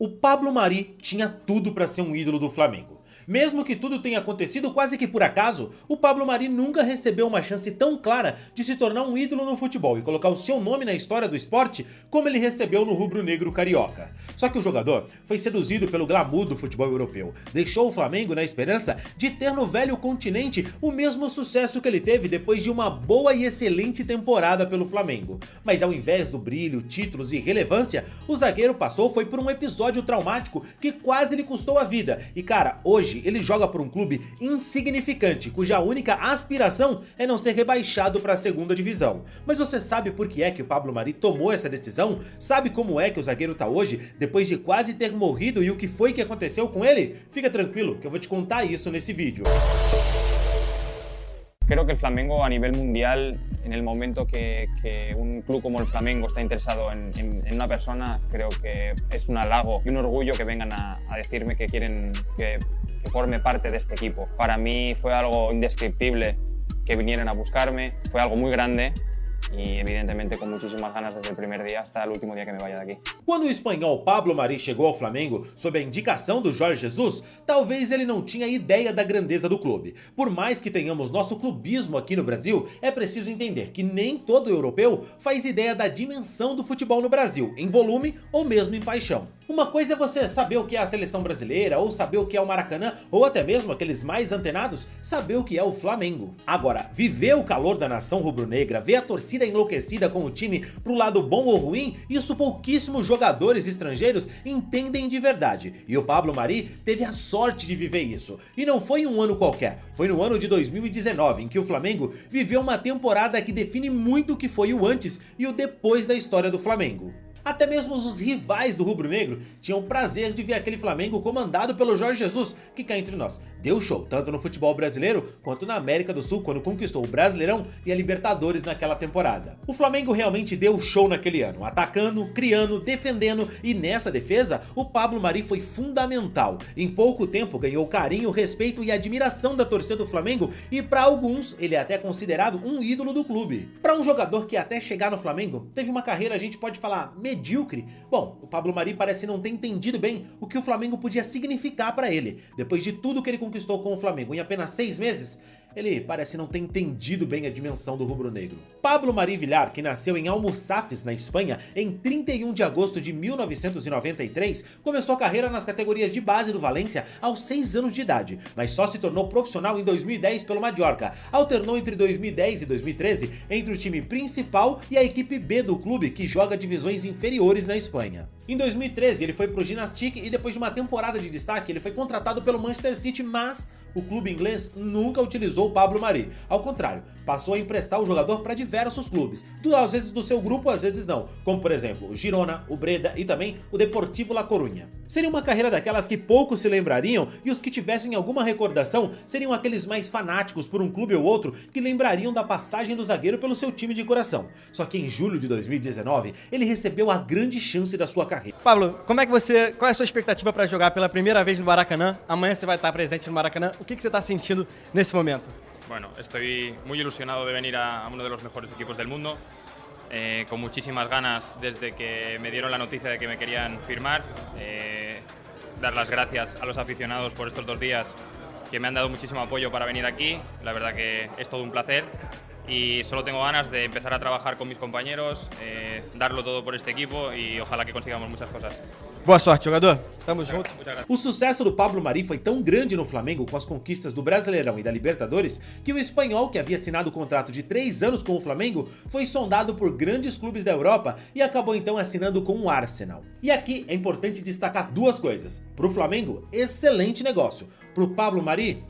O Pablo Mari tinha tudo para ser um ídolo do Flamengo. Mesmo que tudo tenha acontecido quase que por acaso, o Pablo Mari nunca recebeu uma chance tão clara de se tornar um ídolo no futebol e colocar o seu nome na história do esporte como ele recebeu no rubro-negro carioca. Só que o jogador foi seduzido pelo glamour do futebol europeu, deixou o Flamengo na esperança de ter no velho continente o mesmo sucesso que ele teve depois de uma boa e excelente temporada pelo Flamengo. Mas ao invés do brilho, títulos e relevância, o zagueiro passou foi por um episódio traumático que quase lhe custou a vida. E cara, hoje ele joga por um clube insignificante, cuja única aspiração é não ser rebaixado para a segunda divisão. Mas você sabe por que é que o Pablo Mari tomou essa decisão? Sabe como é que o zagueiro tá hoje, depois de quase ter morrido, e o que foi que aconteceu com ele? Fica tranquilo que eu vou te contar isso nesse vídeo. Creo que el Flamengo a nivel mundial, en el momento que un club como el Flamengo está interesado en una persona, creo que es un halago y un orgullo que vengan a decirme que quieren que forme parte de este equipo. Para mí fue algo indescriptible que vinieran a buscarme, fue algo muy grande y evidentemente con muchísimas ganas desde el primer día hasta el último día que me vaya de aquí. Quando o espanhol Pablo Mari chegou ao Flamengo sob a indicação do Jorge Jesus, talvez ele não tinha ideia da grandeza do clube. Por mais que tenhamos nosso clubismo aqui no Brasil, é preciso entender que nem todo europeu faz ideia da dimensão do futebol no Brasil, em volume ou mesmo em paixão. Uma coisa é você saber o que é a seleção brasileira, ou saber o que é o Maracanã, ou até mesmo aqueles mais antenados, saber o que é o Flamengo. Agora, viver o calor da nação rubro-negra, ver a torcida enlouquecida com o time pro lado bom ou ruim, isso pouquíssimos jogadores estrangeiros entendem de verdade. E o Pablo Mari teve a sorte de viver isso. E não foi um ano qualquer, foi no ano de 2019, em que o Flamengo viveu uma temporada que define muito o que foi o antes e o depois da história do Flamengo. Até mesmo os rivais do rubro-negro tinham o prazer de ver aquele Flamengo comandado pelo Jorge Jesus, que cá entre nós deu show tanto no futebol brasileiro quanto na América do Sul quando conquistou o Brasileirão e a Libertadores naquela temporada. O Flamengo realmente deu show naquele ano, atacando, criando, defendendo, e nessa defesa o Pablo Mari foi fundamental. Em pouco tempo ganhou carinho, respeito e admiração da torcida do Flamengo e para alguns ele é até considerado um ídolo do clube. Para um jogador que até chegar no Flamengo teve uma carreira, a gente pode falar, medíocre. Bom, o Pablo Mari parece não ter entendido bem o que o Flamengo podia significar para ele. Depois de tudo que ele conquistou com o Flamengo em apenas 6 meses, ele parece não ter entendido bem a dimensão do rubro-negro. Pablo Mari Villar, que nasceu em Almussafes, na Espanha, em 31 de agosto de 1993, começou a carreira nas categorias de base do Valência aos 6 anos de idade, mas só se tornou profissional em 2010 pelo Mallorca. Alternou entre 2010 e 2013 entre o time principal e a equipe B do clube, que joga divisões inferiores na Espanha. Em 2013 ele foi pro Gimnastic e depois de uma temporada de destaque ele foi contratado pelo Manchester City, mas o clube inglês nunca utilizou o Pablo Mari. Ao contrário, passou a emprestar o jogador para diversos clubes, às vezes do seu grupo, às vezes não, como por exemplo o Girona, o Breda e também o Deportivo La Coruña. Seria uma carreira daquelas que poucos se lembrariam, e os que tivessem alguma recordação seriam aqueles mais fanáticos por um clube ou outro que lembrariam da passagem do zagueiro pelo seu time de coração. Só que em julho de 2019 ele recebeu a grande chance da sua carreira. Pablo, qual é a sua expectativa para jogar pela primeira vez no Maracanã? Amanhã você vai estar presente no Maracanã. O que você está sentindo nesse momento? Bueno, estoy muy ilusionado de venir a uno de los mejores equipos del mundo, con muchísimas ganas desde que me dieron la noticia de que me querían firmar, dar las gracias a los aficionados por estos 2 días que me han dado muchísimo apoyo para venir aquí. La verdad que es todo un placer y solo tengo ganas de empezar a trabajar con mis compañeros, darlo todo por este equipo y ojalá que consigamos muchas cosas. Boa sorte, jogador. Tamo junto. O sucesso do Pablo Mari foi tão grande no Flamengo com as conquistas do Brasileirão e da Libertadores que o espanhol, que havia assinado o contrato de 3 anos com o Flamengo, foi sondado por grandes clubes da Europa e acabou então assinando com o Arsenal. E aqui é importante destacar 2 coisas. Pro Flamengo, excelente negócio. Pro Pablo Mari,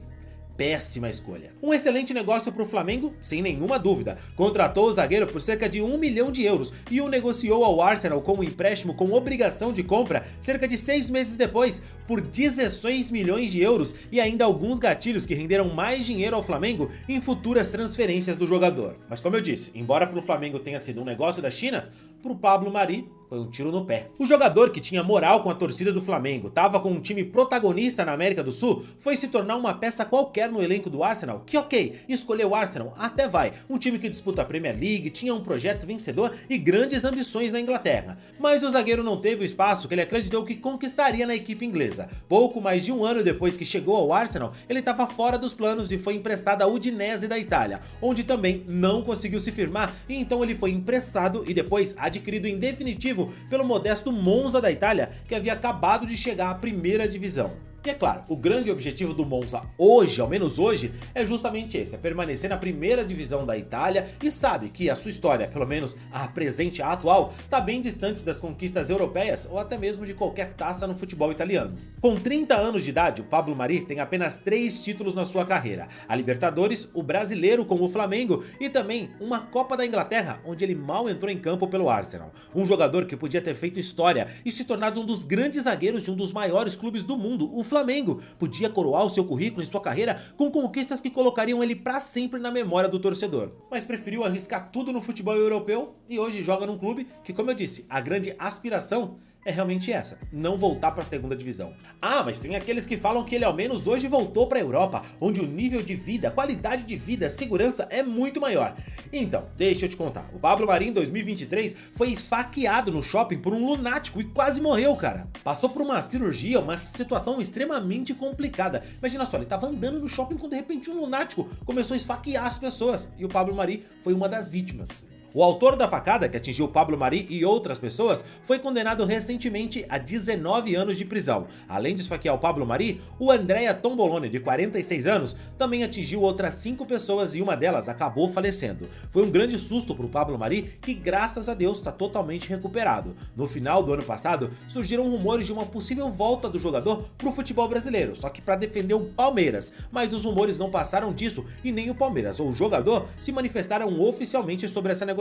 péssima escolha. Um excelente negócio para o Flamengo, sem nenhuma dúvida. Contratou o zagueiro por cerca de 1 milhão de euros e o negociou ao Arsenal como empréstimo com obrigação de compra cerca de 6 meses depois por 16 milhões de euros e ainda alguns gatilhos que renderam mais dinheiro ao Flamengo em futuras transferências do jogador. Mas como eu disse, embora para o Flamengo tenha sido um negócio da China, para o Pablo Mari foi um tiro no pé. O jogador que tinha moral com a torcida do Flamengo, tava com um time protagonista na América do Sul, foi se tornar uma peça qualquer no elenco do Arsenal, que ok, escolheu o Arsenal, até vai, um time que disputa a Premier League, tinha um projeto vencedor e grandes ambições na Inglaterra, mas o zagueiro não teve o espaço que ele acreditou que conquistaria na equipe inglesa. Pouco mais de um ano depois que chegou ao Arsenal, ele estava fora dos planos e foi emprestado à Udinese da Itália, onde também não conseguiu se firmar, e então ele foi emprestado e depois adquirido em definitivo pelo modesto Monza da Itália, que havia acabado de chegar à primeira divisão. E é claro, o grande objetivo do Monza hoje, ao menos hoje, é justamente esse, é permanecer na primeira divisão da Itália e sabe que a sua história, pelo menos a presente, a atual, tá bem distante das conquistas europeias ou até mesmo de qualquer taça no futebol italiano. Com 30 anos de idade, o Pablo Mari tem apenas 3 títulos na sua carreira, a Libertadores, o Brasileiro com o Flamengo e também uma Copa da Inglaterra, onde ele mal entrou em campo pelo Arsenal. Um jogador que podia ter feito história e se tornado um dos grandes zagueiros de um dos maiores clubes do mundo, o Flamengo, podia coroar o seu currículo em sua carreira com conquistas que colocariam ele pra sempre na memória do torcedor. Mas preferiu arriscar tudo no futebol europeu e hoje joga num clube que, como eu disse, a grande aspiração é realmente essa, não voltar para a segunda divisão. Ah, mas tem aqueles que falam que ele ao menos hoje voltou para a Europa, onde o nível de vida, qualidade de vida, segurança é muito maior. Então, deixa eu te contar, o Pablo Mari em 2023 foi esfaqueado no shopping por um lunático e quase morreu, cara. Passou por uma cirurgia, uma situação extremamente complicada. Imagina só, ele tava andando no shopping quando de repente um lunático começou a esfaquear as pessoas, e o Pablo Mari foi uma das vítimas. O autor da facada, que atingiu Pablo Mari e outras pessoas, foi condenado recentemente a 19 anos de prisão. Além de esfaquear o Pablo Mari, o Andrea Tomboloni, de 46 anos, também atingiu outras 5 pessoas e uma delas acabou falecendo. Foi um grande susto para o Pablo Mari, que graças a Deus está totalmente recuperado. No final do ano passado, surgiram rumores de uma possível volta do jogador para o futebol brasileiro, só que para defender o Palmeiras, mas os rumores não passaram disso e nem o Palmeiras ou o jogador se manifestaram oficialmente sobre essa negociação.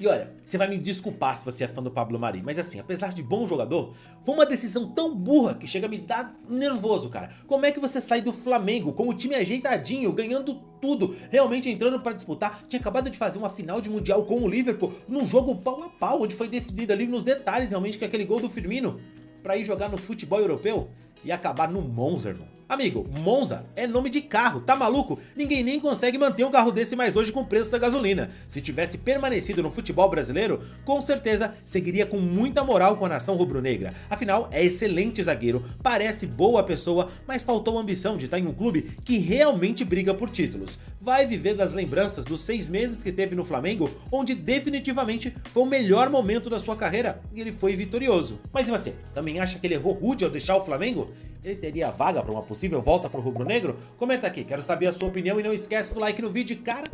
E olha, você vai me desculpar se você é fã do Pablo Mari, mas assim, apesar de bom jogador, foi uma decisão tão burra que chega a me dar nervoso, cara. Como é que você sai do Flamengo com o time ajeitadinho, ganhando tudo, realmente entrando para disputar? Tinha acabado de fazer uma final de Mundial com o Liverpool, num jogo pau a pau, onde foi definido ali nos detalhes realmente com aquele gol do Firmino, para ir jogar no futebol europeu e acabar no Monza, irmão. Amigo, Monza é nome de carro, tá maluco? Ninguém nem consegue manter um carro desse mais hoje com o preço da gasolina. Se tivesse permanecido no futebol brasileiro, com certeza seguiria com muita moral com a nação rubro-negra. Afinal, é excelente zagueiro, parece boa pessoa, mas faltou ambição de estar em um clube que realmente briga por títulos. Vai viver das lembranças dos 6 meses que teve no Flamengo, onde definitivamente foi o melhor momento da sua carreira e ele foi vitorioso. Mas e você? Também acha que ele errou rude ao deixar o Flamengo? Ele teria vaga para uma possível volta pro rubro-negro? Comenta aqui, quero saber a sua opinião e não esquece do like no vídeo, cara.